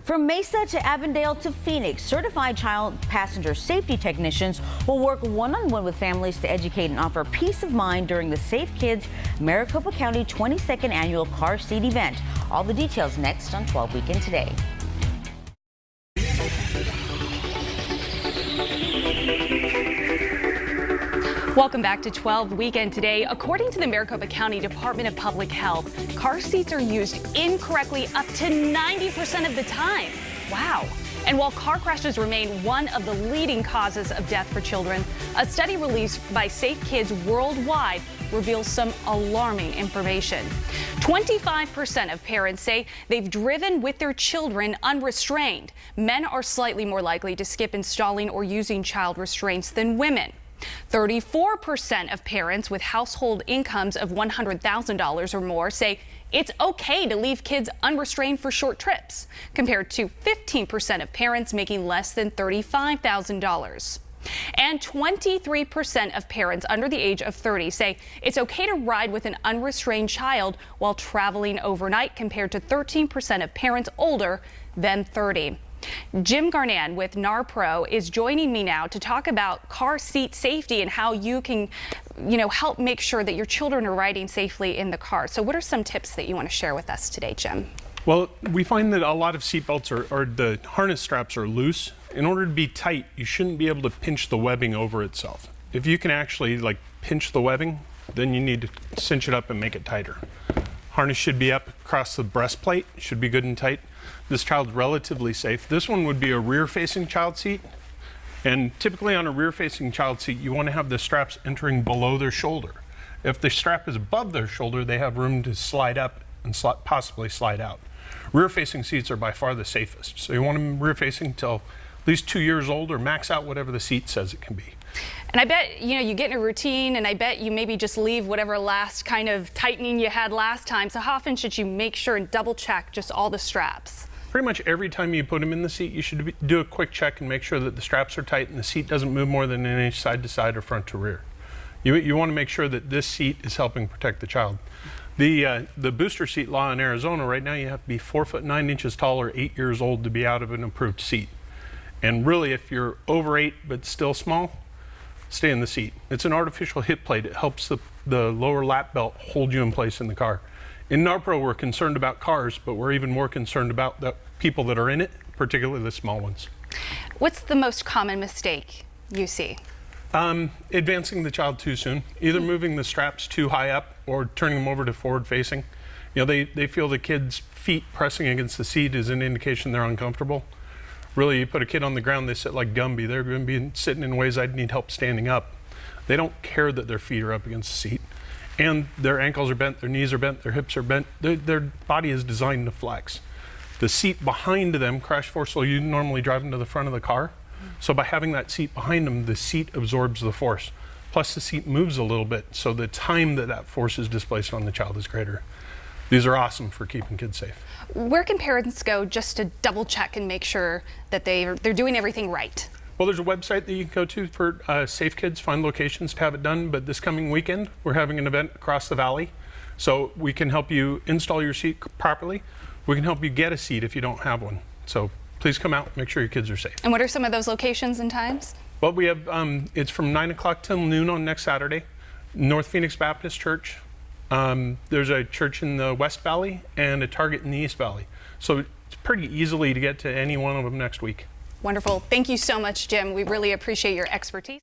From Mesa to Avondale to Phoenix, certified child passenger safety technicians will work one-on-one with families to educate and offer peace of mind during the Safe Kids Maricopa County 22nd Annual Car Seat event. All the details next on 12 Weekend Today. Welcome back to 12 Weekend Today. According to the Maricopa County Department of Public Health, car seats are used incorrectly up to 90% of the time. Wow. And while car crashes remain one of the leading causes of death for children, a study released by Safe Kids worldwide reveals some alarming information. 25% of parents say they've driven with their children unrestrained. Men are slightly more likely to skip installing or using child restraints than women. 34% of parents with household incomes of $100,000 or more say it's okay to leave kids unrestrained for short trips, compared to 15% of parents making less than $35,000. And 23% of parents under the age of 30 say it's okay to ride with an unrestrained child while traveling overnight, compared to 13% of parents older than 30. Jim Garnan with NARPRO is joining me now to talk about car seat safety and how you can, help make sure that your children are riding safely in the car. So what are some tips that you want to share with us today, Jim? Well, we find that a lot of seatbelts or the harness straps are loose. In order to be tight, you shouldn't be able to pinch the webbing over itself. If you can actually pinch the webbing, then you need to cinch it up and make it tighter. Harness should be up across the breastplate, should be good and tight. This child's relatively safe. This one would be a rear-facing child seat. And typically on a rear-facing child seat, you want to have the straps entering below their shoulder. If the strap is above their shoulder, they have room to slide up and possibly slide out. Rear-facing seats are by far the safest. So you want them rear-facing till at least 2 years old, or max out whatever the seat says it can be. And I bet, you get in a routine, and I bet you maybe just leave whatever last kind of tightening you had last time. So how often should you make sure and double check just all the straps? Pretty much every time you put them in the seat, you should do a quick check and make sure that the straps are tight and the seat doesn't move more than an inch side to side or front to rear. You want to make sure that this seat is helping protect the child. The booster seat law in Arizona right now, you have to be 4 foot 9 inches tall or 8 years old to be out of an approved seat. And really, if you're over 8 but still small, stay in the seat. It's an artificial hip plate. It helps the lower lap belt hold you in place in the car. In NARPRO, we're concerned about cars, but we're even more concerned about the people that are in it, particularly the small ones. What's the most common mistake you see? Advancing the child too soon, either moving the straps too high up or turning them over to forward facing. They feel the kid's feet pressing against the seat is an indication they're uncomfortable. Really, you put a kid on the ground, they sit like Gumby. They're going to be sitting in ways I'd need help standing up. They don't care that their feet are up against the seat. And their ankles are bent, their knees are bent, their hips are bent. Their body is designed to flex. The seat behind them, crash force, you normally drive them to the front of the car. So by having that seat behind them, the seat absorbs the force. Plus the seat moves a little bit, so the time that force is displaced on the child is greater. These are awesome for keeping kids safe. Where can parents go just to double check and make sure that they're doing everything right? Well, there's a website that you can go to for Safe Kids, find locations to have it done. But this coming weekend, we're having an event across the valley. So we can help you install your seat properly. We can help you get a seat if you don't have one. So please come out, make sure your kids are safe. And what are some of those locations and times? Well, we have, it's from 9 o'clock till noon on next Saturday. North Phoenix Baptist Church. There's a church in the West Valley and a Target in the East Valley. So it's pretty easily to get to any one of them next week. Wonderful. Thank you so much, Jim. We really appreciate your expertise.